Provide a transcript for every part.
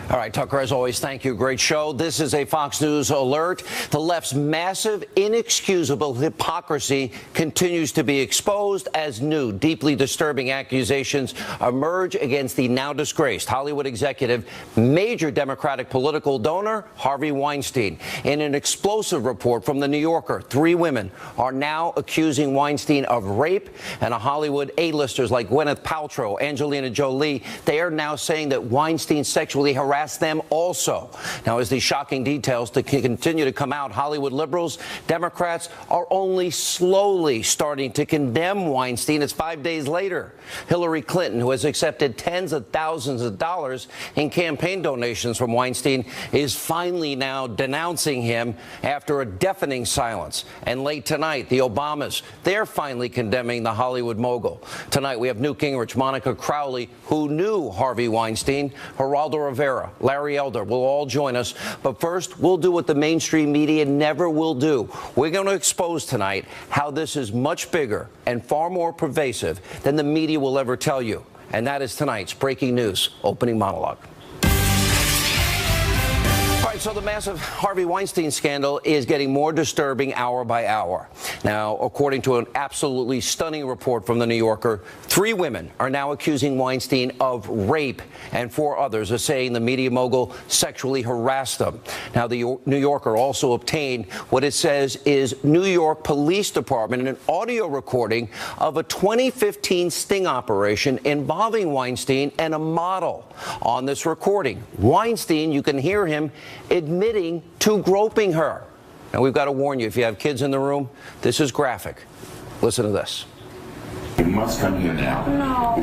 All right, Tucker, as always, thank you. Great show. This is a Fox News alert. The left's massive, inexcusable hypocrisy continues to be exposed as new, deeply disturbing accusations emerge against the now disgraced Hollywood executive, major Democratic political donor, Harvey Weinstein. In an explosive report from The New Yorker, 3 women are now accusing Weinstein of rape, and Hollywood A-listers like Gwyneth Paltrow, Angelina Jolie, they are now saying that Weinstein sexually harassed them also. Now, as these shocking details continue to come out, Hollywood liberals, Democrats are only slowly starting to condemn Weinstein. It's 5 days later. Hillary Clinton, who has accepted tens of thousands of dollars in campaign donations from Weinstein, is finally now denouncing him after a deafening silence. And late tonight, the Obamas, they're finally condemning the Hollywood mogul. Tonight, we have Newt Gingrich, Monica Crowley, who knew Harvey Weinstein, Geraldo Rivera, Larry Elder will all join us. But first, we'll do what the mainstream media never will do. We're going to expose tonight how this is much bigger and far more pervasive than the media will ever tell you. And that is tonight's breaking news opening monologue. So the massive Harvey Weinstein scandal is getting more disturbing hour by hour. Now, according to an absolutely stunning report from The New Yorker, 3 women are now accusing Weinstein of rape, and 4 others are saying the media mogul sexually harassed them. Now, the New Yorker also obtained what it says is New York Police Department, an audio recording of a 2015 sting operation involving Weinstein and a model. On this recording, Weinstein, you can hear him admitting to groping her. And we've got to warn you, if you have kids in the room, this is graphic. Listen to this. You must come here now. No.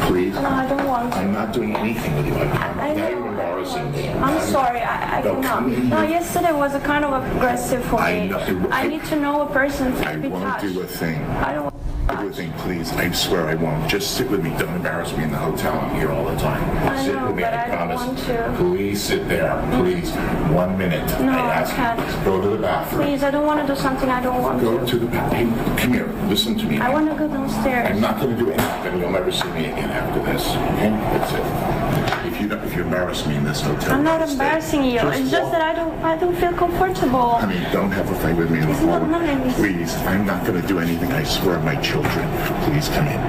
Please. No, I don't want to. I'm not doing anything with you. I Now know. you're embarrassing me. I'm sorry. I No, cannot. come here. No, yesterday was a kind of aggressive for I me. know. I need to know a person to I be won't touched. do a thing. I don't. Do a thing, please. I swear I won't. Just sit with me. Don't embarrass me in the hotel. I'm here all the time. I Sit know, with me. but I I don't promise. want to. Please sit there. Please. 1 minute. No, I I ask can't. you. Go to the bathroom. Please, I don't want to do something I don't want Go to. to the bathroom. Hey, come here. Listen to me. I want to go downstairs. I'm not going to do anything. You'll never see me again after this. Okay? That's it. If you embarrass me in this hotel, I'm not stay. embarrassing you. It's just that I don't feel comfortable. I mean, don't have a fight with me in the It's not hallway. nice. Please, I'm not going to do anything. I swear, my children. Please come in.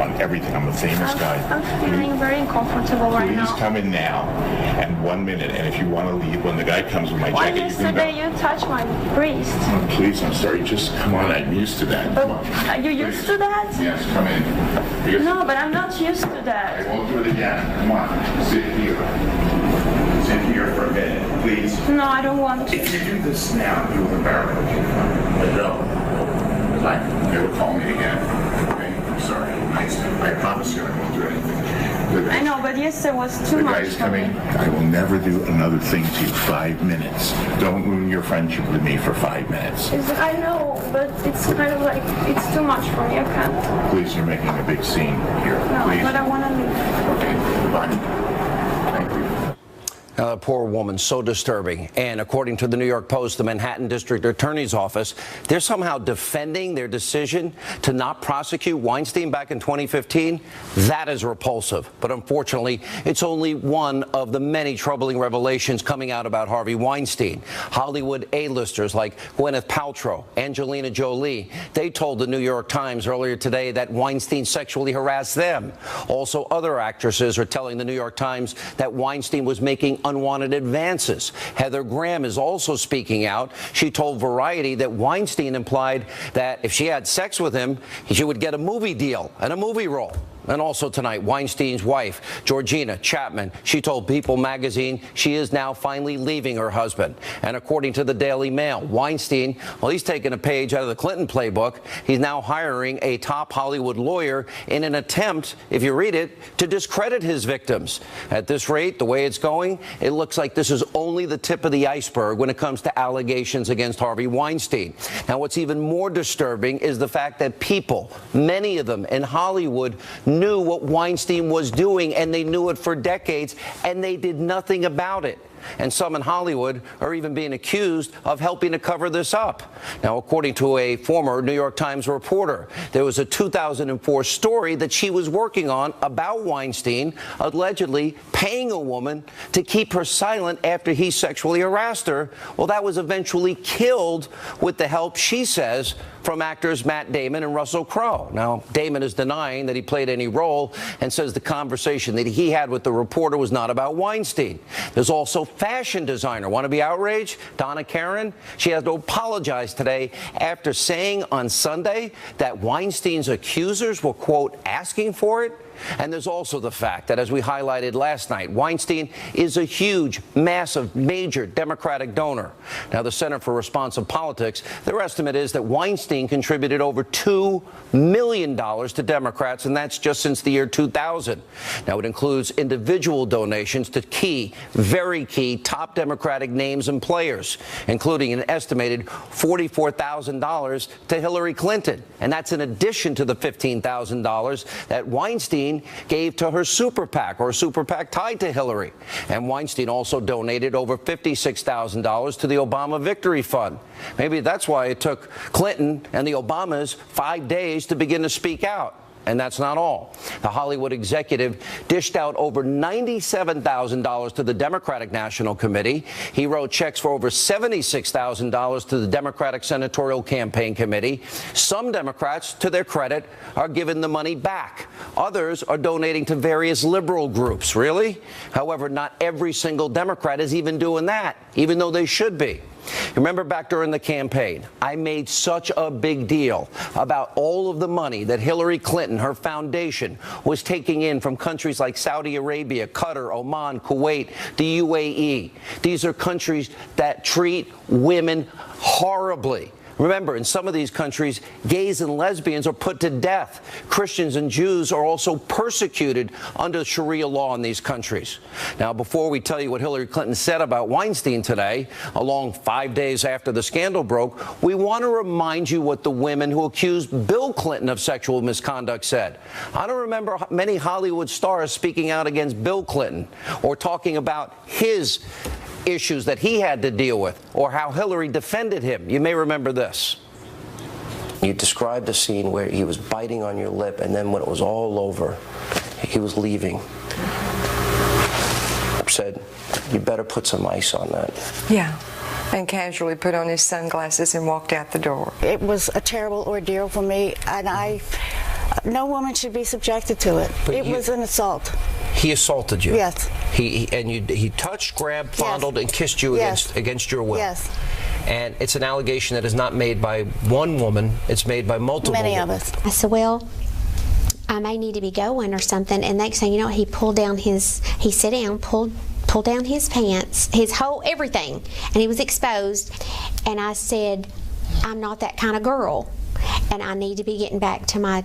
On everything. I'm a famous guy. I'm feeling very uncomfortable right Please now. come in now. And 1 minute. And if you want to leave, when the guy comes with my Why jacket, you can go. yesterday you touched my wrist? Oh, please, I'm sorry. Just come on. I'm used to that. But Come on. are you used to that? Yes, come in. Because No, but I'm not used to I that. won't do it again. Come on. Sit here. Sit here for a minute, please. No, I don't want to. If you do this now, you will embarrass me. But no. They will call me again. Okay? I'm sorry. I promise you I won't do anything. I know, but yesterday was too The much guy's for me. coming. I will never do another thing to you. 5 minutes. Don't ruin your friendship with me for 5 minutes. I know, but it's kind of like, it's too much for me. I can't. Please, you're making a big scene here. No, Please. but I want to leave. Okay, goodbye. Thank you. That poor woman, so disturbing. And according to the New York Post, the Manhattan District Attorney's Office, they're somehow defending their decision to not prosecute Weinstein back in 2015. That is repulsive. But unfortunately, it's only one of the many troubling revelations coming out about Harvey Weinstein. Hollywood A-listers like Gwyneth Paltrow, Angelina Jolie, they told the New York Times earlier today that Weinstein sexually harassed them. Also, other actresses are telling the New York Times that Weinstein was making unwanted advances. Heather Graham is also speaking out. She told Variety that Weinstein implied that if she had sex with him, she would get a movie deal and a movie role. And also tonight, Weinstein's wife, Georgina Chapman, she told People magazine she is now finally leaving her husband. And according to the Daily Mail, Weinstein, well, he's taken a page out of the Clinton playbook. He's now hiring a top Hollywood lawyer in an attempt, if you read it, to discredit his victims. At this rate, the way it's going, it looks like this is only the tip of the iceberg when it comes to allegations against Harvey Weinstein. Now, what's even more disturbing is the fact that people, many of them in Hollywood, knew what Weinstein was doing, and they knew it for decades, and they did nothing about it. and some in Hollywood are even being accused of helping to cover this up. Now, according to a former New York Times reporter, there was a 2004 story that she was working on about Weinstein allegedly paying a woman to keep her silent after he sexually harassed her. Well, that was eventually killed with the help, she says, from actors Matt Damon and Russell Crowe. Now, Damon is denying that he played any role and says the conversation that he had with the reporter was not about Weinstein. There's also fashion designer. Want to be outraged? Donna Karan. She has to apologize today after saying on Sunday that Weinstein's accusers were, quote, asking for it. And there's also the fact that, as we highlighted last night, Weinstein is a huge, massive, major Democratic donor. Now, the Center for Responsive Politics, their estimate is that Weinstein contributed over $2 million to Democrats, and that's just since the year 2000. Now, it includes individual donations to key, very key, top Democratic names and players, including an estimated $44,000 to Hillary Clinton. And that's in addition to the $15,000 that Weinstein gave to her super PAC, or a super PAC tied to Hillary. And Weinstein also donated over $56,000 to the Obama Victory Fund. Maybe that's why it took Clinton and the Obamas 5 days to begin to speak out. And that's not all. The Hollywood executive dished out over $97,000 to the Democratic National Committee. He wrote checks for over $76,000 to the Democratic Senatorial Campaign Committee. Some Democrats, to their credit, are giving the money back. Others are donating to various liberal groups. Really? However, not every single Democrat is even doing that, even though they should be. Remember back during the campaign, I made such a big deal about all of the money that Hillary Clinton, her foundation, was taking in from countries like Saudi Arabia, Qatar, Oman, Kuwait, the UAE. These are countries that treat women horribly. Remember, in some of these countries, gays and lesbians are put to death. Christians and Jews are also persecuted under Sharia law in these countries. Now, before we tell you what Hillary Clinton said about Weinstein today, along 5 days after the scandal broke, we want to remind you what the women who accused Bill Clinton of sexual misconduct said. I don't remember many Hollywood stars speaking out against Bill Clinton or talking about his issues that he had to deal with, or how Hillary defended him. You may remember this. You described a scene where he was biting on your lip, and then when it was all over, he was leaving. Said, you better put some ice on that. Yeah, and casually put on his sunglasses and walked out the door. It was a terrible ordeal for me, and no woman should be subjected to it. It was an assault. He assaulted you. Yes. He touched, grabbed, fondled, and kissed you against your will. Yes. And it's an allegation that is not made by one woman; it's made by multiple. Many women. of us. I said, well, I may need to be going or something. And next thing you know, he pulled down he sat down, pulled down his pants, his whole everything, and he was exposed. And I said, I'm not that kind of girl, and I need to be getting back to my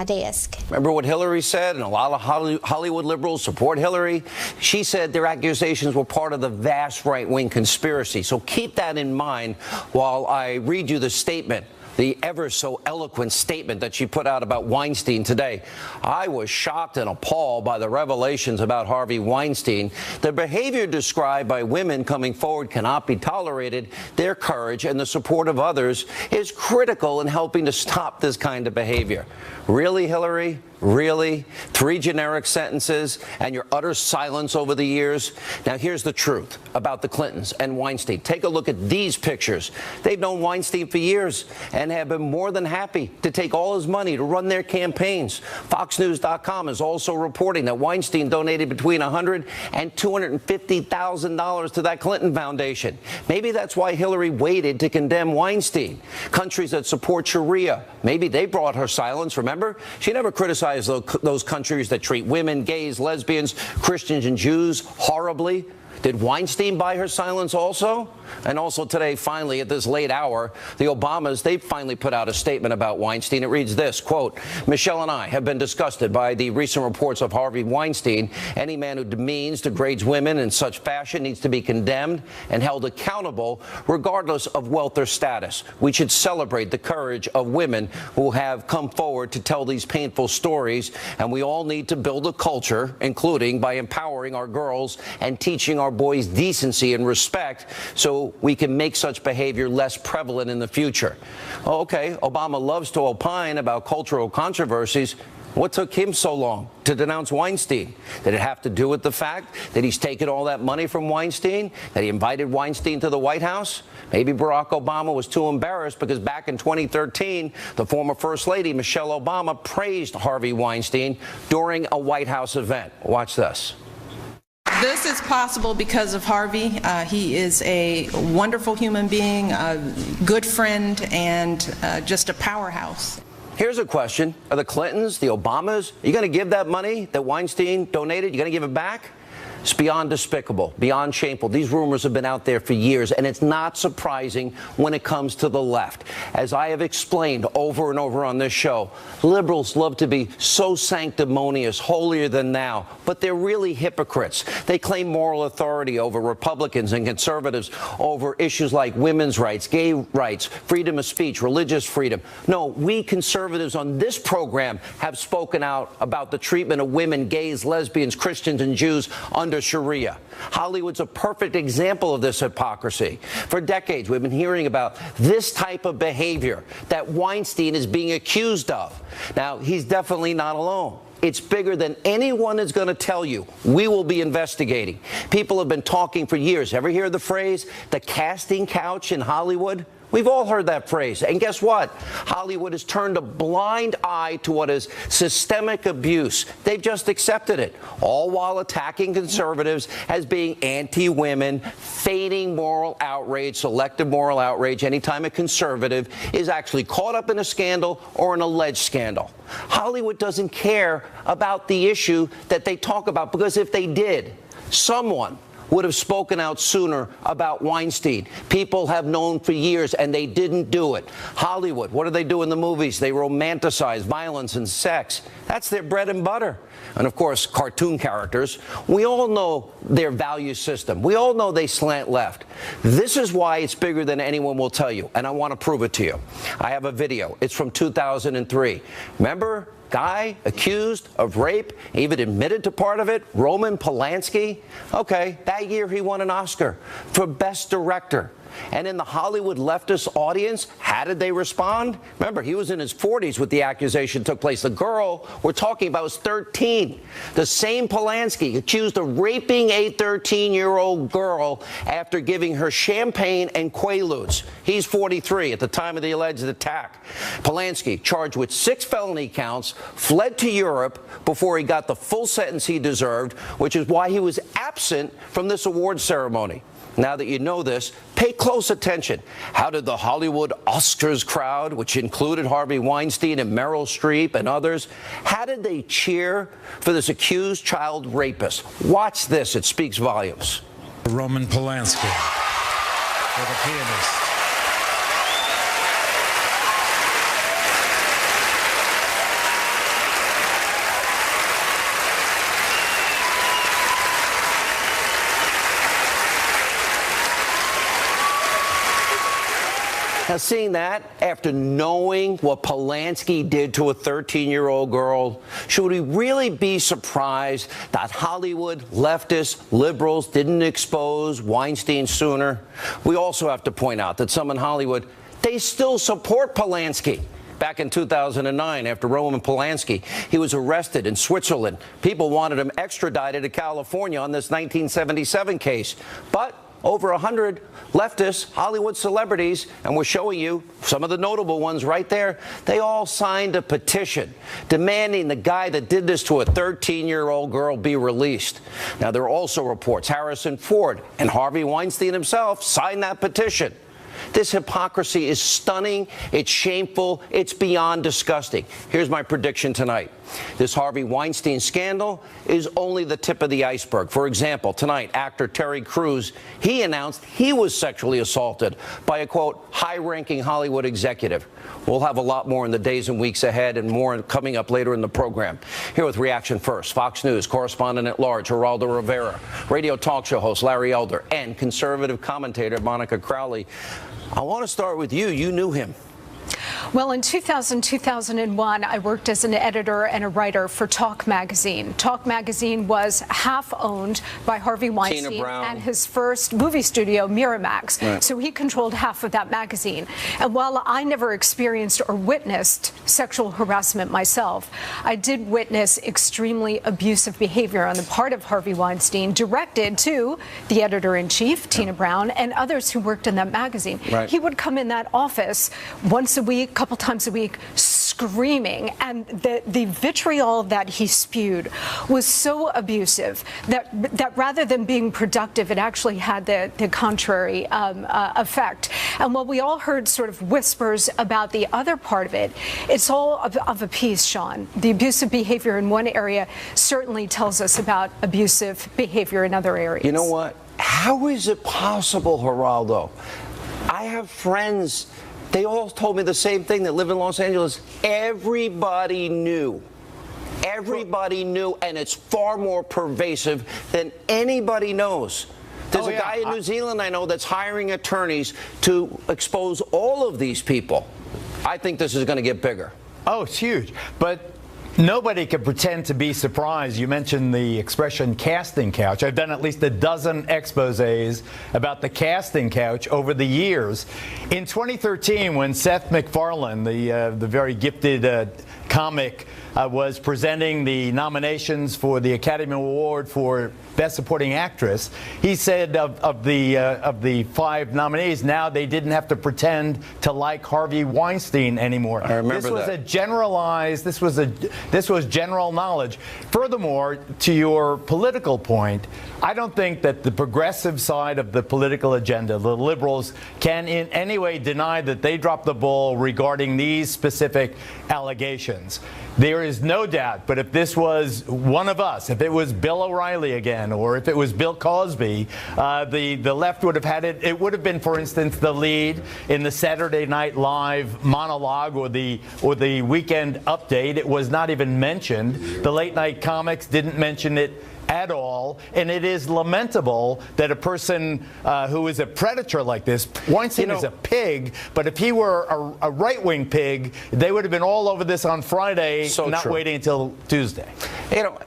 desk. Remember what Hillary said, and a lot of Hollywood liberals support Hillary. She said their accusations were part of the vast right-wing conspiracy. So keep that in mind while I read you the statement, the ever so eloquent statement that she put out about Weinstein today. I was shocked and appalled by the revelations about Harvey Weinstein. The behavior described by women coming forward cannot be tolerated. Their courage and the support of others is critical in helping to stop this kind of behavior. Really, Hillary? Really? 3 generic sentences and your utter silence over the years? Now, here's the truth about the Clintons and Weinstein. Take a look at these pictures. They've known Weinstein for years and have been more than happy to take all his money to run their campaigns. FoxNews.com is also reporting that Weinstein donated between $100,000 and $250,000 to that Clinton Foundation. Maybe that's why Hillary waited to condemn Weinstein. Countries that support Sharia, maybe they brought her silence. Remember? She never criticized those countries that treat women, gays, lesbians, Christians, and Jews horribly. Did Weinstein buy her silence also? And also today, finally, at this late hour, the Obamas, they finally put out a statement about Weinstein. It reads this, quote, Michelle and I have been disgusted by the recent reports of Harvey Weinstein. Any man who demeans, degrades women in such fashion needs to be condemned and held accountable regardless of wealth or status. We should celebrate the courage of women who have come forward to tell these painful stories. And we all need to build a culture, including by empowering our girls and teaching our boys decency and respect so we can make such behavior less prevalent in the future. Okay, Obama loves to opine about cultural controversies. What took him so long to denounce Weinstein? Did it have to do with the fact that he's taken all that money from Weinstein, that he invited Weinstein to the White House? Maybe Barack Obama was too embarrassed because back in 2013, the former First Lady, Michelle Obama, praised Harvey Weinstein during a White House event. Watch this. This is possible because of Harvey. He is a wonderful human being, a good friend, and just a powerhouse. Here's a question. Are the Clintons, the Obamas, are you going to give that money that Weinstein donated? You going to give it back? It's beyond despicable, beyond shameful. These rumors have been out there for years, and it's not surprising when it comes to the left. As I have explained over and over on this show, liberals love to be so sanctimonious, holier than thou, but they're really hypocrites. They claim moral authority over Republicans and conservatives over issues like women's rights, gay rights, freedom of speech, religious freedom. No, we conservatives on this program have spoken out about the treatment of women, gays, lesbians, Christians, and Jews under Sharia. Hollywood's a perfect example of this hypocrisy. For decades, we've been hearing about this type of behavior that Weinstein is being accused of. Now, he's definitely not alone. It's bigger than anyone is going to tell you. We will be investigating. People have been talking for years. Ever hear the phrase, the casting couch in Hollywood? We've all heard that phrase. And guess what? Hollywood has turned a blind eye to what is systemic abuse. They've just accepted it, all while attacking conservatives as being anti-women, feigning moral outrage, selective moral outrage, anytime a conservative is actually caught up in a scandal or an alleged scandal. Hollywood doesn't care about the issue that they talk about, because if they did, someone would have spoken out sooner about Weinstein. People have known for years, and they didn't do it. Hollywood, what do they do in the movies? They romanticize violence and sex. That's their bread and butter. And, of course, cartoon characters. We all know their value system. We all know they slant left. This is why it's bigger than anyone will tell you, and I want to prove it to you. I have a video. It's from 2003. Remember? Guy accused of rape, even admitted to part of it, Roman Polanski. Okay, that year he won an Oscar for Best Director. And in the Hollywood leftist audience, how did they respond? Remember, he was in his 40s when the accusation took place. The girl we're talking about was 13. The same Polanski accused of raping a 13-year-old girl after giving her champagne and Quaaludes. He's 43 at the time of the alleged attack. Polanski, charged with 6 felony counts, fled to Europe before he got the full sentence he deserved, which is why he was absent from this award ceremony. Now that you know this, pay close attention. How did the Hollywood Oscars crowd, which included Harvey Weinstein and Meryl Streep and others, how did they cheer for this accused child rapist? Watch this. It speaks volumes. Roman Polanski, for the pianist. Now, seeing that, after knowing what Polanski did to a 13-year-old girl, should we really be surprised that Hollywood leftists, liberals didn't expose Weinstein sooner? We also have to point out that some in Hollywood, they still support Polanski. Back in 2009, after Roman Polanski, he was arrested in Switzerland. People wanted him extradited to California on this 1977 case. But over 100 leftist Hollywood celebrities, and we're showing you some of the notable ones right there, they all signed a petition demanding the guy that did this to a 13-year-old girl be released. Now, there are also reports Harrison Ford and Harvey Weinstein himself signed that petition. This hypocrisy is stunning, it's shameful, it's beyond disgusting. Here's my prediction tonight. This Harvey Weinstein scandal is only the tip of the iceberg. For example, tonight, actor Terry Crews, he announced he was sexually assaulted by a, quote, high-ranking Hollywood executive. We'll have a lot more in the days and weeks ahead, and more coming up later in the program. Here with Reaction First, Fox News correspondent at large Geraldo Rivera, radio talk show host Larry Elder, and conservative commentator Monica Crowley. I want to start with you. You knew him. Well, in 2001, I worked as an editor and a writer for Talk Magazine. Talk Magazine was half owned by Harvey Weinstein and his first movie studio, Miramax. Right. So he controlled half of that magazine. And while I never experienced or witnessed sexual harassment myself, I did witness extremely abusive behavior on the part of Harvey Weinstein, directed to the editor-in-chief, Tina Brown, and others who worked in that magazine. Right. He would come in that office once a week, couple times a week, screaming, and the vitriol that he spewed was so abusive that rather than being productive, it actually had the contrary effect. And while we all heard sort of whispers about the other part of it, it's all of a piece, Sean. The abusive behavior in one area certainly tells us about abusive behavior in other areas. You know what? How is it possible, Geraldo? I have friends, they all told me the same thing, that live in Los Angeles. Everybody knew. Everybody knew, and it's far more pervasive than anybody knows. There's a guy in New Zealand I know that's hiring attorneys to expose all of these people. I think this is going to get bigger. Oh, it's huge. But nobody can pretend to be surprised. You mentioned the expression casting couch. I've done at least a dozen exposés about the casting couch over the years. In 2013, when Seth MacFarlane, the very gifted comic, was presenting the nominations for the Academy Award for Best Supporting Actress, he said of the 5 nominees, now they didn't have to pretend to like Harvey Weinstein anymore. I remember this was that. a generalized. This was general knowledge. Furthermore, to your political point, I don't think that the progressive side of the political agenda, the liberals, can in any way deny that they dropped the ball regarding these specific allegations. There is no doubt, but if this was one of us, if it was Bill O'Reilly again, or if it was Bill Cosby, the left would have had it. It would have been, for instance, the lead in the Saturday Night Live monologue or the Weekend Update. It was not even mentioned. The late night comics didn't mention it at all, and it is lamentable that a person who is a predator like this, Weinstein is a pig, but if he were a right-wing pig, they would have been all over this on Friday, not waiting until Tuesday. You know,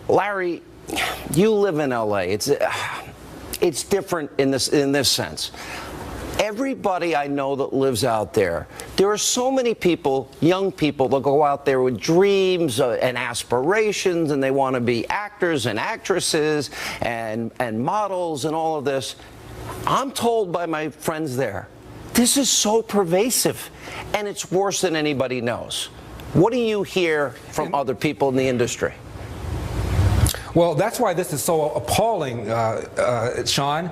Larry, you live in LA. It's different in this sense. Everybody I know that lives out there are so many people, young people, that go out there with dreams and aspirations, and they want to be actors and actresses and models and all of this. I'm told by my friends there, this is so pervasive, and it's worse than anybody knows. What do you hear from other people in the industry? Well, that's why this is so appalling, Sean.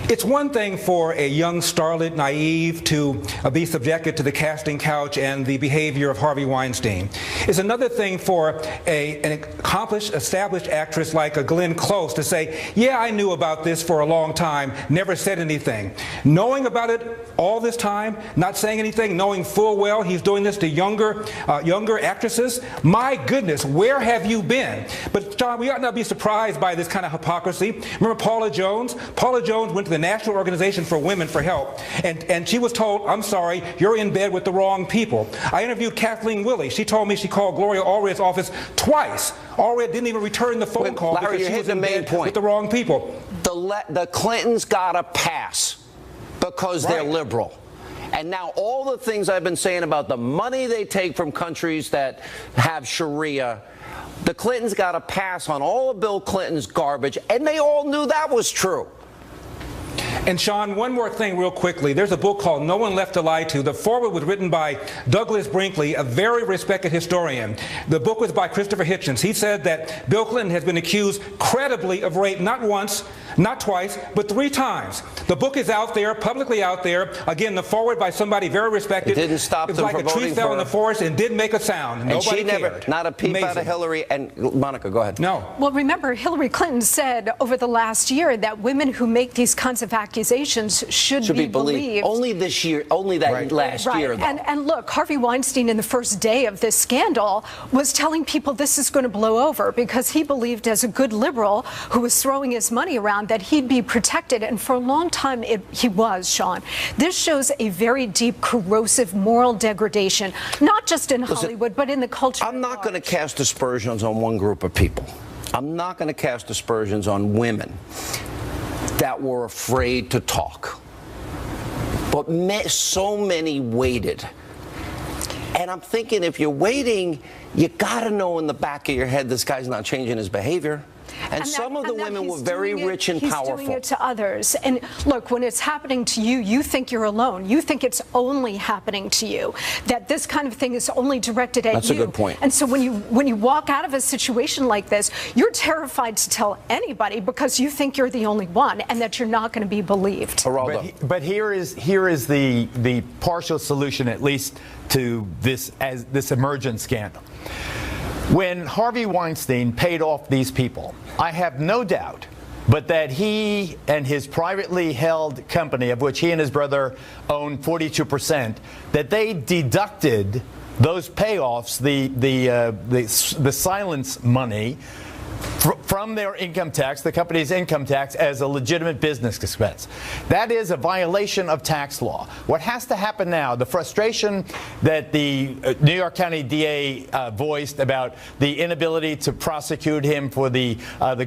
It's one thing for a young starlet, naive, to be subjected to the casting couch and the behavior of Harvey Weinstein. It's another thing for an accomplished, established actress like a Glenn Close to say, yeah, I knew about this for a long time, never said anything. Knowing about it all this time, not saying anything, knowing full well he's doing this to younger actresses, my goodness, where have you been? But, John, we ought not be surprised by this kind of hypocrisy. Remember Paula Jones? Paula Jones went to the National Organization for Women for help, and she was told, I'm sorry, you're in bed with the wrong people. I interviewed Kathleen Willey. She told me she called Gloria Allred's office twice. Allred didn't even return the phone call Larry, because she was in bed with the wrong people. The Clintons got a pass because they're liberal. And now all the things I've been saying about the money they take from countries that have Sharia, the Clintons got a pass on all of Bill Clinton's garbage, and they all knew that was true. And Sean, one more thing real quickly. There's a book called No One Left to Lie To. The foreword was written by Douglas Brinkley, a very respected historian. The book was by Christopher Hitchens. He said that Bill Clinton has been accused credibly of rape not once, not twice, but 3 times. The book is out there, publicly out there. Again, the foreword by somebody very respected. It didn't stop them from voting for her. It was like a tree fell in the forest and didn't make a sound. And Nobody she never, cared. not a peep out of Hillary. And Monica, go ahead. No. Well, remember, Hillary Clinton said over the last year that women who make these kinds of accusations should be believed. Only this year, only that last year, though. And look, Harvey Weinstein, in the first day of this scandal, was telling people this is going to blow over because he believed, as a good liberal who was throwing his money around, background that he'd be protected, and for a long time he was, Sean. This shows a very deep, corrosive moral degradation, not just in Hollywood, but in the culture. I'm not going to cast aspersions on one group of people. I'm not going to cast aspersions on women that were afraid to talk. But so many waited. And I'm thinking, if you're waiting, you got to know in the back of your head this guy's not changing his behavior. And some of the women were very rich and powerful. He's doing it to others. And look, when it's happening to you, you think you're alone. You think it's only happening to you, that this kind of thing is only directed at you. That's a good point. And so when you walk out of a situation like this, you're terrified to tell anybody because you think you're the only one and that you're not going to be believed. But here is the partial solution, at least, to this emergent scandal. When Harvey Weinstein paid off these people, I have no doubt but that he and his privately held company, of which he and his brother own 42%, that they deducted those payoffs, the silence money, from their income tax, the company's income tax, as a legitimate business expense. That is a violation of tax law. What has to happen now, the frustration that the New York County DA voiced about the inability to prosecute him for the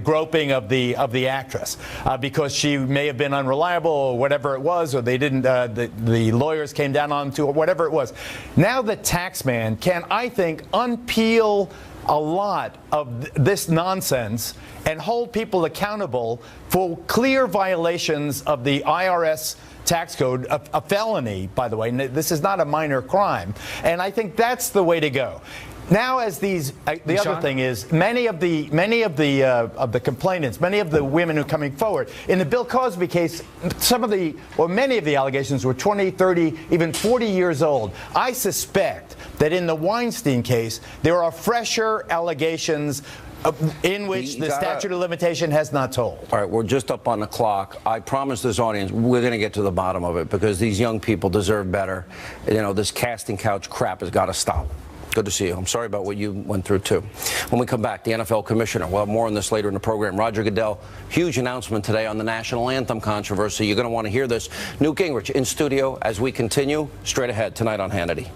groping of the actress because she may have been unreliable or whatever it was, or they didn't, the lawyers came down on to, or whatever it was. Now the tax man can, I think, unpeel a lot of this nonsense and hold people accountable for clear violations of the IRS tax code, a felony, by the way. This is not a minor crime, and I think that's the way to go. Now, as the other thing is, many of the complainants, many of the women who are coming forward in the Bill Cosby case, many of the allegations were 20, 30, even 40 years old. I suspect that in the Weinstein case, there are fresher allegations in which the statute of limitation has not told. All right, we're just up on the clock. I promise this audience we're going to get to the bottom of it because these young people deserve better. You know, this casting couch crap has got to stop. Good to see you. I'm sorry about what you went through, too. When we come back, the NFL commissioner. We'll have more on this later in the program. Roger Goodell, huge announcement today on the national anthem controversy. You're going to want to hear this. Newt Gingrich in studio as we continue straight ahead tonight on Hannity.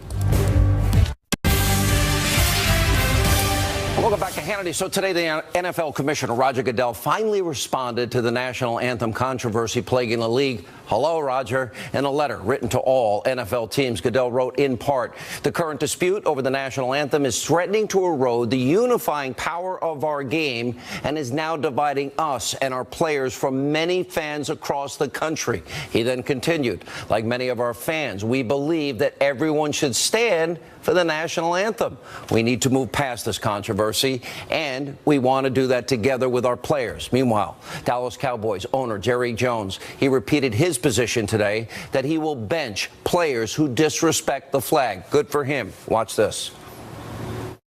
Welcome back to Hannity. So today, the NFL commissioner, Roger Goodell, finally responded to the national anthem controversy plaguing the league. Hello, Roger. In a letter written to all NFL teams, Goodell wrote in part, the current dispute over the national anthem is threatening to erode the unifying power of our game and is now dividing us and our players from many fans across the country. He then continued, like many of our fans, we believe that everyone should stand for the national anthem. We need to move past this controversy, and we want to do that together with our players. Meanwhile, Dallas Cowboys owner Jerry Jones, he repeated his position today that he will bench players who disrespect the flag. Good for him. Watch this.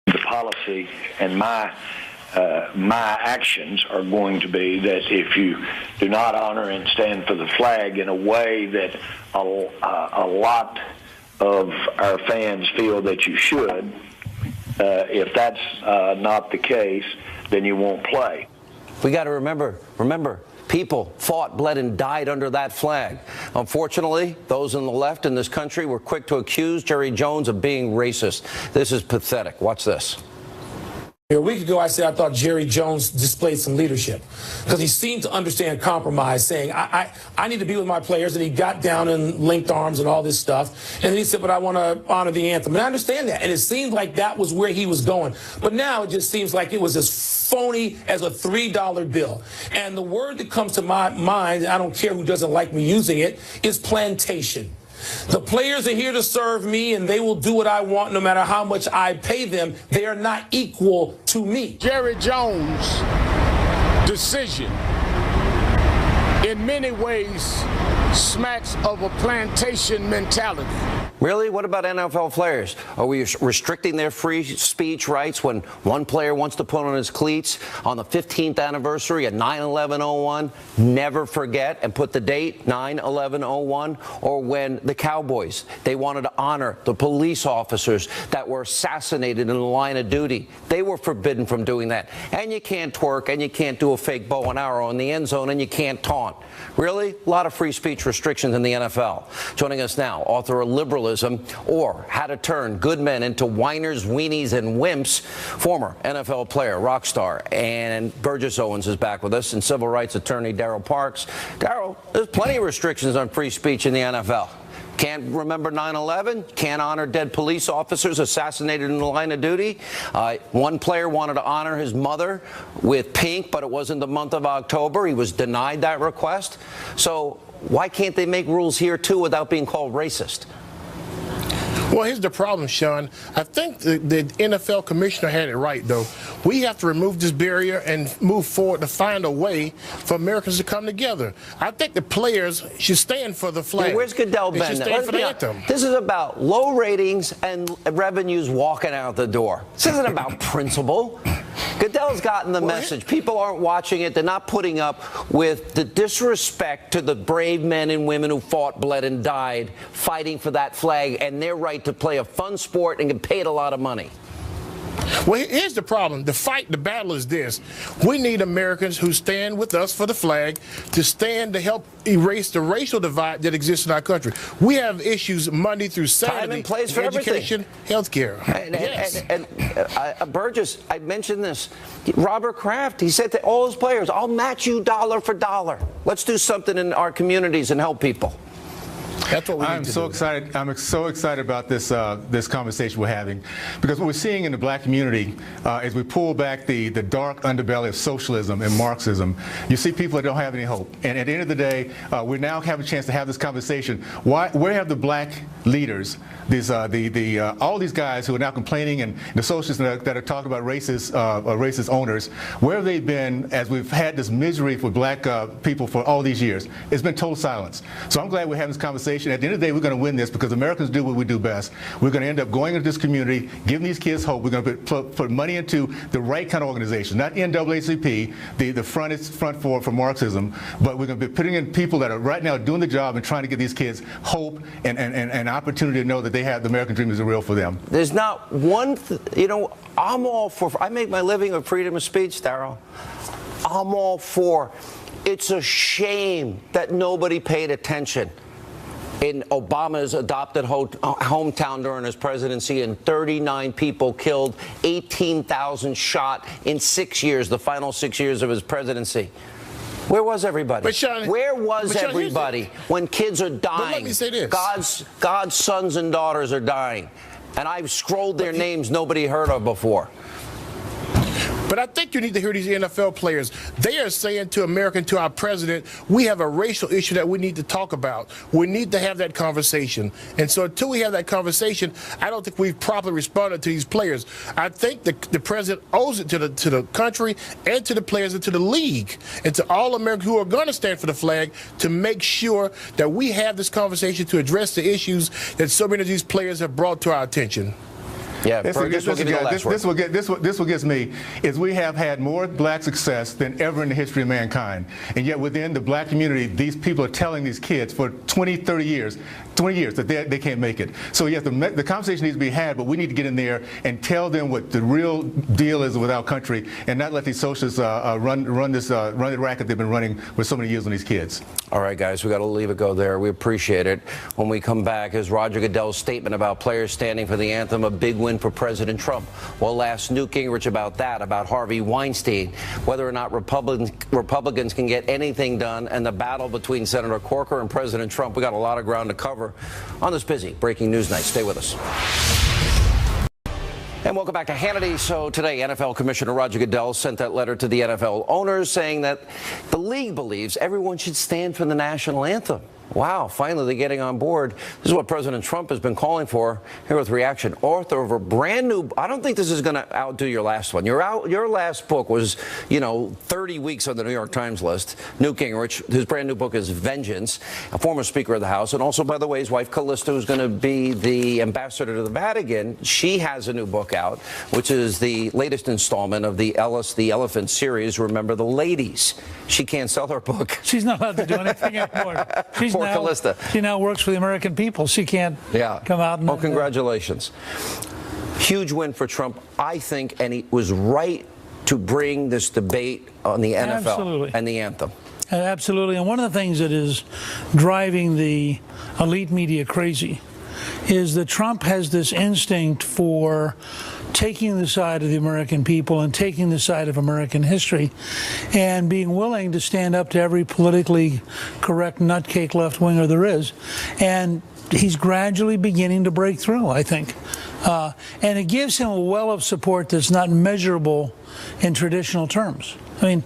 The policy and my actions are going to be that if you do not honor and stand for the flag in a way that a lot of our fans feel that you should, if that's not the case, then you won't play. We got to remember, people fought, bled, and died under that flag. Unfortunately, those on the left in this country were quick to accuse Jerry Jones of being racist. This is pathetic. Watch this. A week ago, I said I thought Jerry Jones displayed some leadership because he seemed to understand compromise, saying, I need to be with my players, and he got down and linked arms and all this stuff. And then he said, but I want to honor the anthem. And I understand that. And it seemed like that was where he was going. But now it just seems like it was as phony as a $3 bill. And the word that comes to my mind, I don't care who doesn't like me using it, is plantation. The players are here to serve me, and they will do what I want no matter how much I pay them. They are not equal to me. Jerry Jones' decision in many ways smacks of a plantation mentality. Really? What about NFL players? Are we restricting their free speech rights when one player wants to put on his cleats on the 15th anniversary of 9/11/01? Never forget and put the date 9/11/01. Or when the Cowboys, they wanted to honor the police officers that were assassinated in the line of duty. They were forbidden from doing that. And you can't twerk, and you can't do a fake bow and arrow in the end zone, and you can't taunt. Really? A lot of free speech restrictions in the NFL. Joining us now, author of Liberalism or How to Turn Good Men into Whiners, Weenies, and Wimps, former NFL player, rock star, and Burgess Owens is back with us, and civil rights attorney Daryl Parks. Daryl, there's plenty of restrictions on free speech in the NFL. Can't remember 9/11, can't honor dead police officers assassinated in the line of duty. One player wanted to honor his mother with pink, but it wasn't the month of October. He was denied that request. So why can't they make rules here, too, without being called racist? Well, here's the problem, Sean. I think the NFL commissioner had it right, though. We have to remove this barrier and move forward to find a way for Americans to come together. I think the players should stand for the flag. Yeah, where's Goodell They been? should stand for the anthem. This is about low ratings and revenues walking out the door. This isn't about principle. Goodell's gotten the message. People aren't watching it. They're not putting up with the disrespect to the brave men and women who fought, bled, and died fighting for that flag and their right to play a fun sport and get paid a lot of money. Well, here's the problem. The battle is this. We need Americans who stand with us for the flag to stand to help erase the racial divide that exists in our country. We have issues Monday through Saturday. Time and place for education, health care. And Burgess, I mentioned this. Robert Kraft, he said to all his players, I'll match you dollar for dollar. Let's do something in our communities and help people. That's what we need to do. Excited. I'm so excited about this this conversation we're having, because what we're seeing in the black community as we pull back the dark underbelly of socialism and Marxism, you see people that don't have any hope. And at the end of the day, we now have a chance to have this conversation. Where have the black leaders, all these guys who are now complaining, and the socialists that are talking about racist owners, where have they been as we've had this misery for black people for all these years? It's been total silence. So I'm glad we're having this conversation. At the end of the day, we're going to win this because Americans do what we do best. We're going to end up going into this community, giving these kids hope. We're going to put money into the right kind of organization, not NAACP, the front for Marxism, but we're going to be putting in people that are right now doing the job and trying to give these kids hope and an opportunity to know that they have the American dream is real for them. There's not one, I'm all for, I make my living with freedom of speech, Daryl. I'm all for. It's a shame that nobody paid attention in Obama's adopted hometown during his presidency, and 39 people killed, 18,000 shot in 6 years, the final 6 years of his presidency. Where was everybody? Where was everybody when kids are dying? But let me say this. God's sons and daughters are dying. And I've scrolled their names nobody heard of before. But I think you need to hear these NFL players. They are saying to America, to our president, we have a racial issue that we need to talk about. We need to have that conversation. And so until we have that conversation, I don't think we've properly responded to these players. I think the president owes it to the country and to the players and to the league and to all Americans who are going to stand for the flag to make sure that we have this conversation to address the issues that so many of these players have brought to our attention. Yeah, this what gets me is we have had more black success than ever in the history of mankind, and yet within the black community, these people are telling these kids for 20, 30 years that they can't make it. So yes, the conversation needs to be had, but we need to get in there and tell them what the real deal is with our country, and not let these socialists run the racket they've been running for so many years on these kids. All right, guys, we got to leave it go there. We appreciate it. When we come back, is Roger Goodell's statement about players standing for the anthem a big win for President Trump? We'll ask Newt Gingrich about that, about Harvey Weinstein, whether or not Republicans can get anything done, and the battle between Senator Corker and President Trump. We got a lot of ground to cover on this busy breaking news night. Stay with us. And welcome back to Hannity. So today, NFL Commissioner Roger Goodell sent that letter to the NFL owners saying that the league believes everyone should stand for the national anthem. Wow, finally they're getting on board. This is what President Trump has been calling for. Here with reaction. Author of a brand new, I don't think this is going to outdo your last one. Your last book was, 30 weeks on the New York Times list. Newt Gingrich, his brand new book is Vengeance, a former Speaker of the House. And also, by the way, his wife Callista, who's going to be the ambassador to the Vatican, she has a new book out, which is the latest installment of the Ellis the Elephant series, Remember the Ladies. She can't sell her book. She's not allowed to do anything anymore. Poor Callista. She now works for the American people. She can't come out and... Oh, congratulations. Huge win for Trump, I think, and he was right to bring this debate on the NFL and the anthem. Absolutely. And one of the things that is driving the elite media crazy is that Trump has this instinct for taking the side of the American people and taking the side of American history and being willing to stand up to every politically correct nutcake left-winger there is. And he's gradually beginning to break through, I think. And it gives him a well of support that's not measurable in traditional terms. I mean,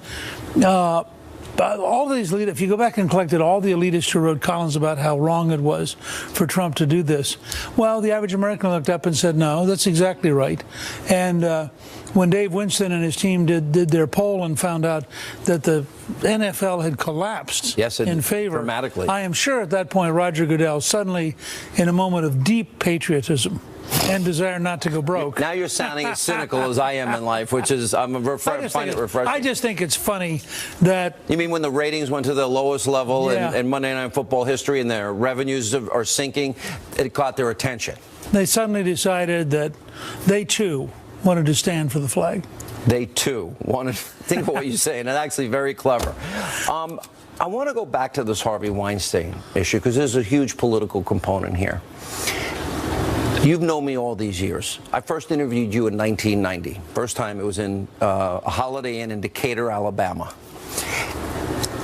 all these leaders, if you go back and collected all the elitists who wrote columns about how wrong it was for Trump to do this, well, the average American looked up and said, no, that's exactly right. And when Dave Winston and his team did their poll and found out that the NFL had collapsed in favor, dramatically, I am sure at that point Roger Goodell suddenly, in a moment of deep patriotism and desire not to go broke. Now you're sounding as cynical as I am in life, which is, find it refreshing. I just think it's funny that... You mean when the ratings went to the lowest level in Monday Night Football history and their revenues are sinking, it caught their attention. They suddenly decided that they, too, wanted to stand for the flag. They, too, wanted to think of what you're saying, and actually very clever. I want to go back to this Harvey Weinstein issue, because there's a huge political component here. You've known me all these years. I first interviewed you in 1990. First time it was in a Holiday Inn in Decatur, Alabama.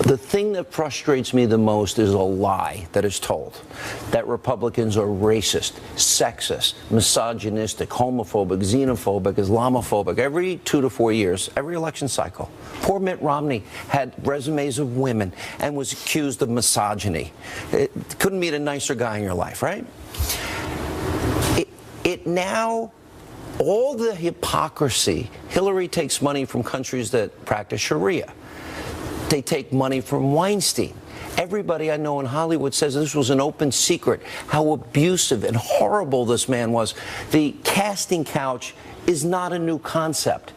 The thing that frustrates me the most is a lie that is told, that Republicans are racist, sexist, misogynistic, homophobic, xenophobic, Islamophobic every 2 to 4 years, every election cycle. Poor Mitt Romney had resumes of women and was accused of misogyny. Couldn't meet a nicer guy in your life, right? It now, all the hypocrisy, Hillary takes money from countries that practice Sharia. They take money from Weinstein. Everybody I know in Hollywood says this was an open secret, how abusive and horrible this man was. The casting couch is not a new concept.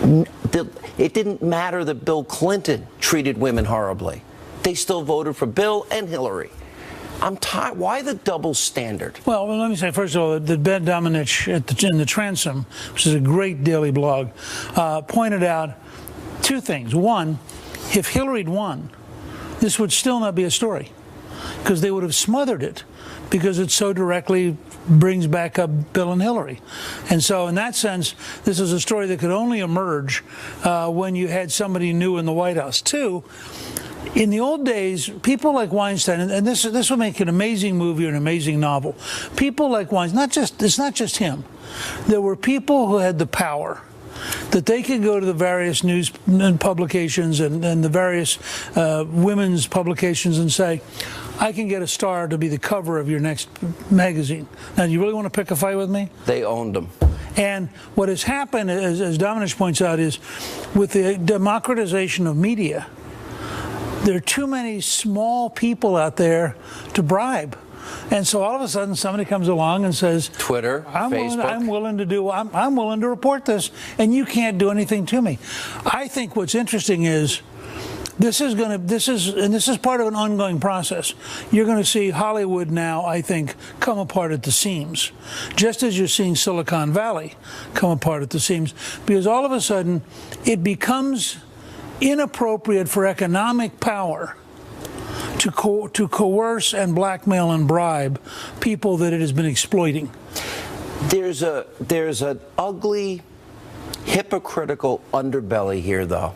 It didn't matter that Bill Clinton treated women horribly. They still voted for Bill and Hillary. I'm tired. Why the double standard? Well, let me say, first of all, that Ben Domenech in the Transom, which is a great daily blog, pointed out two things. One, if Hillary had won, this would still not be a story, because they would have smothered it, because it so directly brings back up Bill and Hillary. And so in that sense, this is a story that could only emerge when you had somebody new in the White House. Two, in the old days, people like Weinstein, and this would make an amazing movie or an amazing novel. People like Weinstein, it's not just him. There were people who had the power that they could go to the various news publications and the various women's publications and say, I can get a star to be the cover of your next magazine. Now, do you really want to pick a fight with me? They owned them. And what has happened, as Domenech points out, is with the democratization of media, there are too many small people out there to bribe. And so all of a sudden somebody comes along and says, Twitter, Facebook. I'm willing to report this, and you can't do anything to me. I think what's interesting is this is part of an ongoing process. You're going to see Hollywood now, I think, come apart at the seams, just as you're seeing Silicon Valley come apart at the seams, because all of a sudden it becomes inappropriate for economic power to coerce and blackmail and bribe people that it has been exploiting. There's an ugly, hypocritical underbelly here, though.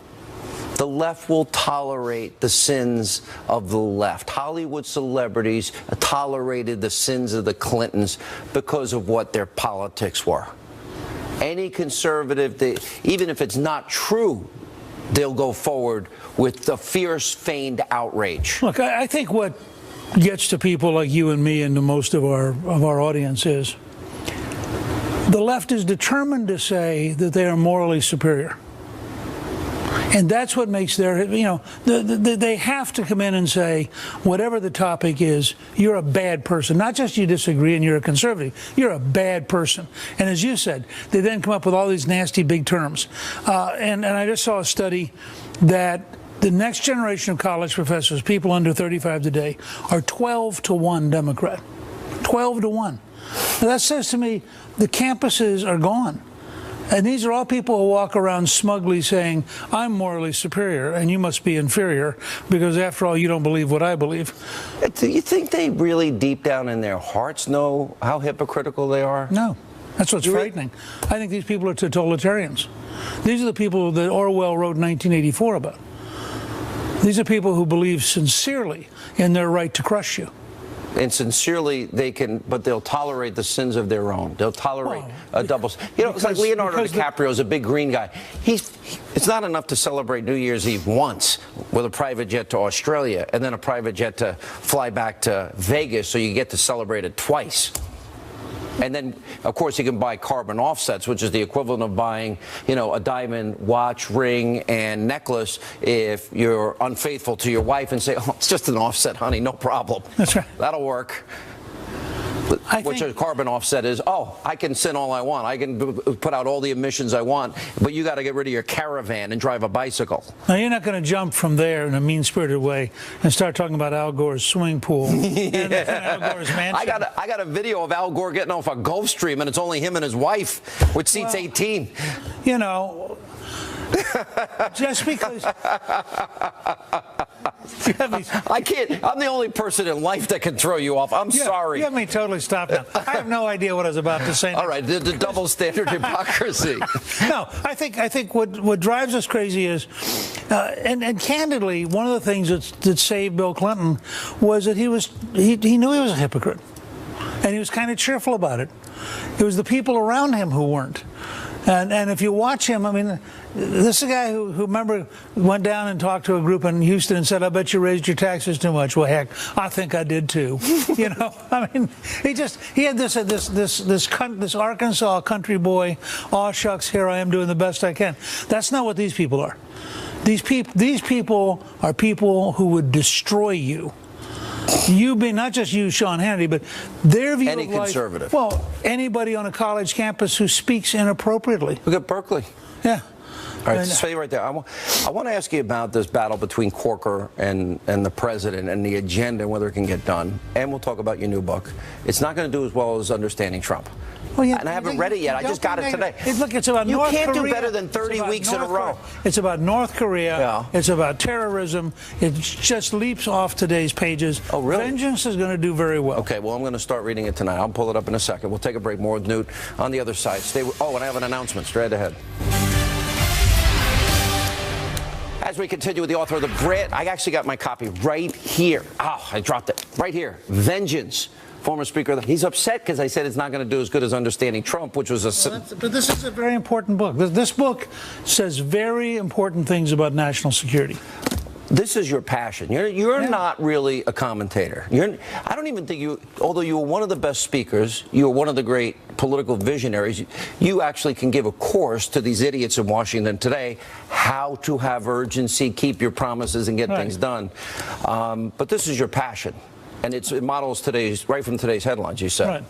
The left will tolerate the sins of the left. Hollywood celebrities tolerated the sins of the Clintons because of what their politics were. Any conservative, even if it's not true, they'll go forward with the fierce, feigned outrage. Look, I think what gets to people like you and me and to most of our audience is the left is determined to say that they are morally superior. And that's what makes their, they have to come in and say, whatever the topic is, you're a bad person. Not just you disagree and you're a conservative, you're a bad person. And as you said, they then come up with all these nasty big terms. And I just saw a study that the next generation of college professors, people under 35 today, are 12-to-1 Democrat. 12-to-1. Now that says to me the campuses are gone. And these are all people who walk around smugly saying, I'm morally superior and you must be inferior because, after all, you don't believe what I believe. Do you think they really deep down in their hearts know how hypocritical they are? No. That's what's frightening. I think these people are totalitarians. These are the people that Orwell wrote in 1984 about. These are people who believe sincerely in their right to crush you. And sincerely, they can, but they'll tolerate the sins of their own. They'll tolerate a double. It's like Leonardo DiCaprio is a big green guy. It's not enough to celebrate New Year's Eve once with a private jet to Australia and then a private jet to fly back to Vegas, so you get to celebrate it twice. And then, of course, you can buy carbon offsets, which is the equivalent of buying, a diamond watch, ring, and necklace if you're unfaithful to your wife and say, oh, it's just an offset, honey, no problem. That's right. That'll work. Which a carbon offset is, I can sin all I want. I can put out all the emissions I want, but you got to get rid of your caravan and drive a bicycle. Now, you're not going to jump from there in a mean-spirited way and start talking about Al Gore's swimming pool and Al Gore's mansion. I got a video of Al Gore getting off a Gulfstream, and it's only him and his wife, which seats 18. Just because... I can't. I'm the only person in life that can throw you off. I'm sorry. You have me totally stopped now. I have no idea what I was about to say. All right, the double standard hypocrisy. No, I think what drives us crazy is, and candidly, one of the things that saved Bill Clinton was that he knew he was a hypocrite, and he was kind of cheerful about it. It was the people around him who weren't. And if you watch him, I mean, this is a guy who remember, went down and talked to a group in Houston and said, I bet you raised your taxes too much. Well, heck, I think I did too. I mean, he had this Arkansas country boy, aw shucks, here I am doing the best I can. That's not what these people are. These people are people who would destroy you. You being, not just you, Sean Hannity, but their view of life. Any conservative. Well, anybody on a college campus who speaks inappropriately. Look at Berkeley. Yeah. All right, stay right there. I want to ask you about this battle between Corker and the president and the agenda and whether it can get done. And we'll talk about your new book. It's not going to do as well as Understanding Trump. Well, yeah, and I haven't read it yet. I just got it today. Look, it's about North Korea. You can't do better than 30 weeks in a row. It's about North Korea. Yeah. It's about terrorism. It just leaps off today's pages. Oh, really? Vengeance is going to do very well. Okay, well, I'm going to start reading it tonight. I'll pull it up in a second. We'll take a break. More with Newt on the other side. And I have an announcement straight ahead. As we continue with the author of the Brit, I actually got my copy right here. Oh, I dropped it. Right here. Vengeance. Former Speaker, he's upset because I said it's not going to do as good as Understanding Trump, which was a... But this is a very important book. This book says very important things about national security. This is your passion. You're not really a commentator. I don't even think you, although you were one of the best speakers, you were one of the great political visionaries, you actually can give a course to these idiots in Washington today how to have urgency, keep your promises, and get things done. But this is your passion. And it models right from today's headlines, you said. Right.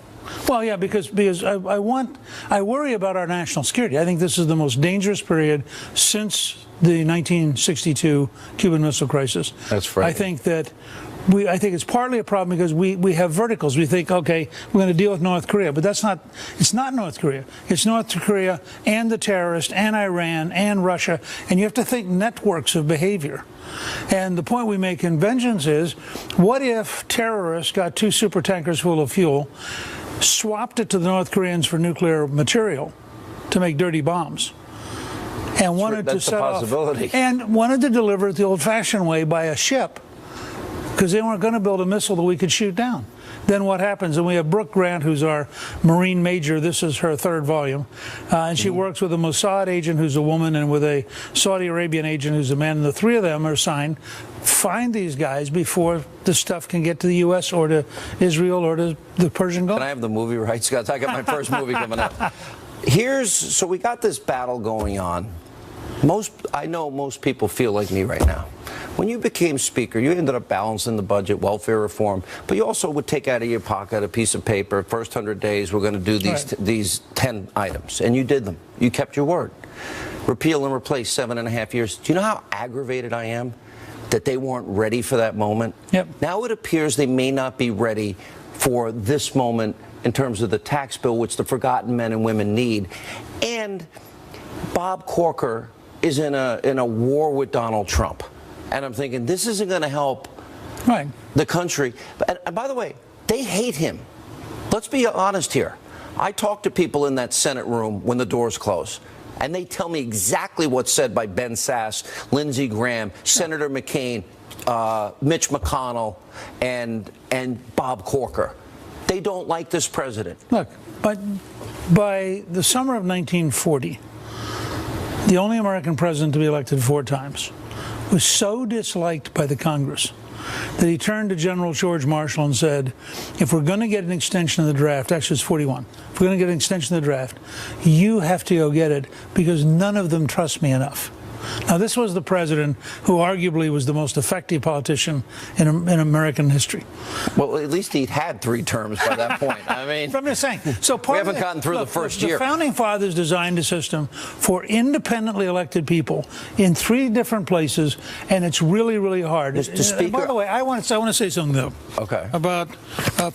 Well, yeah, because I worry about our national security. I think this is the most dangerous period since the 1962 Cuban Missile Crisis. That's right. I think it's partly a problem because we have verticals. We think, okay, we're going to deal with North Korea, but it's not North Korea. It's North Korea and the terrorists and Iran and Russia, and you have to think networks of behavior. And the point we make in Vengeance is, what if terrorists got 2 super tankers full of fuel, swapped it to the North Koreans for nuclear material to make dirty bombs, and wanted to set off, and wanted to deliver it the old-fashioned way by a ship? because they weren't going to build a missile that we could shoot down. Then what happens? And we have Brooke Grant, who's our Marine major. This is her 3rd volume. And she works with a Mossad agent who's a woman and with a Saudi Arabian agent who's a man. And the 3 of them are assigned, find these guys before the stuff can get to the U.S. or to Israel or to the Persian Gulf. Can I have the movie rights, guys? I got my first movie coming up. So we got this battle going on. I know most people feel like me right now. When you became Speaker, you ended up balancing the budget, welfare reform, but you also would take out of your pocket a piece of paper, first 100 days, we're going to do these 10 items. And you did them. You kept your word. Repeal and replace 7.5 years. Do you know how aggravated I am that they weren't ready for that moment? Yep. Now it appears they may not be ready for this moment in terms of the tax bill, which the forgotten men and women need. And Bob Corker is in a war with Donald Trump. And I'm thinking, this isn't going to help the country. And by the way, they hate him. Let's be honest here. I talk to people in that Senate room when the doors close, and they tell me exactly what's said by Ben Sasse, Lindsey Graham, Senator McCain, Mitch McConnell, and Bob Corker. They don't like this president. Look, but by the summer of 1940, the only American president to be elected 4 times, was so disliked by the Congress that he turned to General George Marshall and said, if we're going to get an extension of the draft, actually it's 41, if we're going to get an extension of the draft, you have to go get it because none of them trust me enough. Now, this was the president who arguably was the most effective politician in American history. Well, at least he'd had 3 terms by that point. I mean, I'm just saying. So we haven't gotten through the first year. The Founding Fathers designed a system for independently elected people in 3 different places, and it's really, really hard. Mr. Speaker, by the way, I want to say something, though, about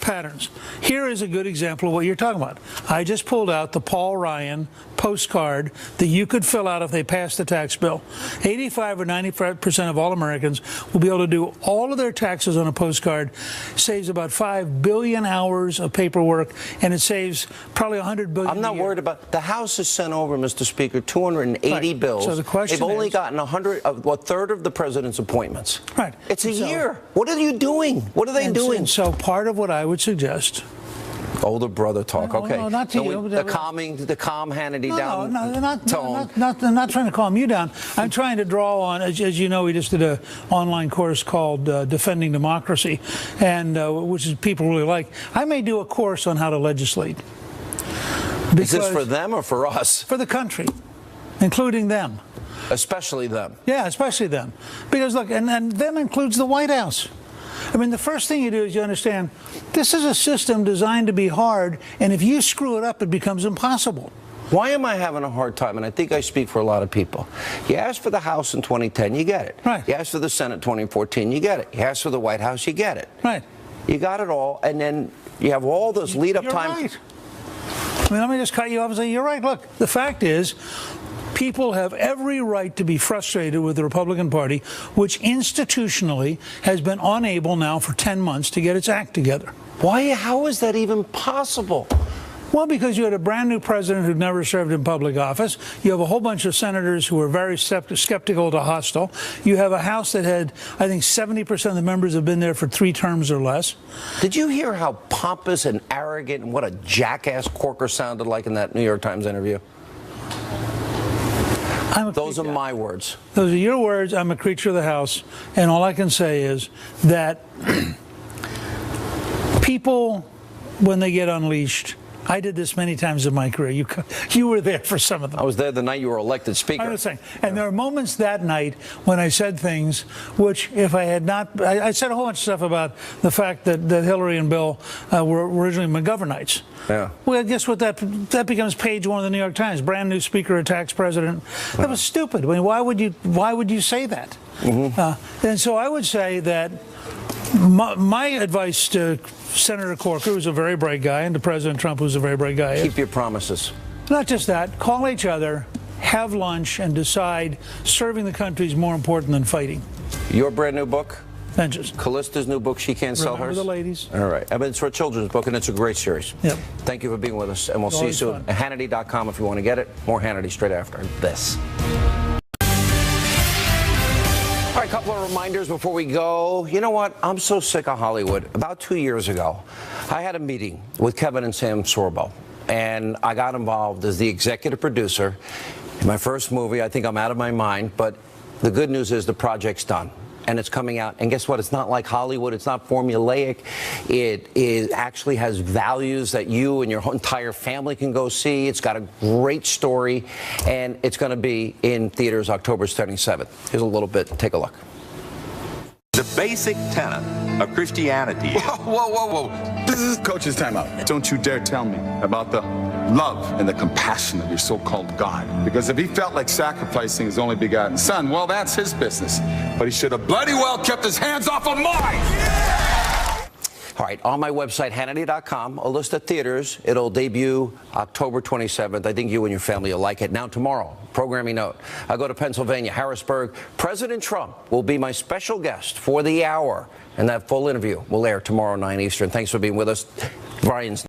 patterns. Here is a good example of what you're talking about. I just pulled out the Paul Ryan postcard that you could fill out if they passed the tax bill. 85 or 95% of all Americans will be able to do all of their taxes on a postcard. Saves about 5 billion hours of paperwork, and it saves probably 100 billion. I'm not worried about the House has sent over, Mr. Speaker, 280 bills. So the question they've only gotten a third of the president's appointments. Right. It's a year. What are you doing? What are they doing? And so part of what I would suggest. Older brother talk. Okay. No, not to you. The calm Hannity down. I'm not trying to calm you down. I'm trying to draw on, as you know, we just did an online course called Defending Democracy, and which is people really like. I may do a course on how to legislate. Is this for them or for us? For the country, including them. Especially them. Yeah, especially them. Because look, and them includes the White House. I mean, the first thing you do is you understand this is a system designed to be hard, and if you screw it up, it becomes impossible. Why am I having a hard time? And I think I speak for a lot of people. You asked for the House in 2010, you get it. Right. You asked for the Senate 2014, you get it. You asked for the White House, you get it. Right. You got it all, and then you have all this lead-up time. Right. I mean, let me just cut you off and say, you're right. Look, the fact is, people have every right to be frustrated with the Republican Party, which institutionally has been unable now for 10 months to get its act together. Why? How is that even possible? Well, because you had a brand new president who'd never served in public office. You have a whole bunch of senators who are very skeptical to hostile. You have a House that had, I think, 70% of the members have been there for 3 terms or less. Did you hear how pompous and arrogant and what a jackass Corker sounded like in that New York Times interview? Those are my words. Those are your words. I'm a creature of the House. And all I can say is that people, when they get unleashed, I did this many times in my career. You were there for some of them. I was there the night you were elected Speaker. I was saying, and there are moments that night when I said things which, if I had not, I said a whole bunch of stuff about the fact that Hillary and Bill were originally McGovernites. Yeah. Well, guess what? That becomes page 1 of the New York Times. Brand new Speaker attacks president. That was stupid. I mean, why would you say that? Mm-hmm. And so I would say that my advice to Senator Corker, who's a very bright guy, and to President Trump, who's a very bright guy, keep your promises. Not just that. Call each other, have lunch, and decide serving the country is more important than fighting. Your brand new book? Vengeance. Callista's new book, She Can't Sell Hers? Remember the ladies. All right. I mean, it's for a children's book, and it's a great series. Yep. Thank you for being with us, and we'll see you soon. Hannity.com if you want to get it. More Hannity straight after this. All right, a couple of reminders before we go. You know what? I'm so sick of Hollywood. About 2 years ago, I had a meeting with Kevin and Sam Sorbo, and I got involved as the executive producer in my first movie. I think I'm out of my mind, but the good news is the project's done. And it's coming out. And guess what? It's not like Hollywood. It's not formulaic. It actually has values that you and your entire family can go see. It's got a great story. And it's going to be in theaters October 27th. Here's a little bit. Take a look. The basic tenet of Christianity. Whoa. This is Coach's timeout. Don't you dare tell me about the love and the compassion of your so-called God. Because if he felt like sacrificing his only begotten son, well, that's his business. But he should have bloody well kept his hands off of mine. All right, on my website, Hannity.com, a list of theaters. It'll debut October 27th. I think you and your family will like it. Now, tomorrow, programming note. I go to Pennsylvania, Harrisburg. President Trump will be my special guest for the hour. And that full interview will air tomorrow, 9 Eastern. Thanks for being with us. Brian's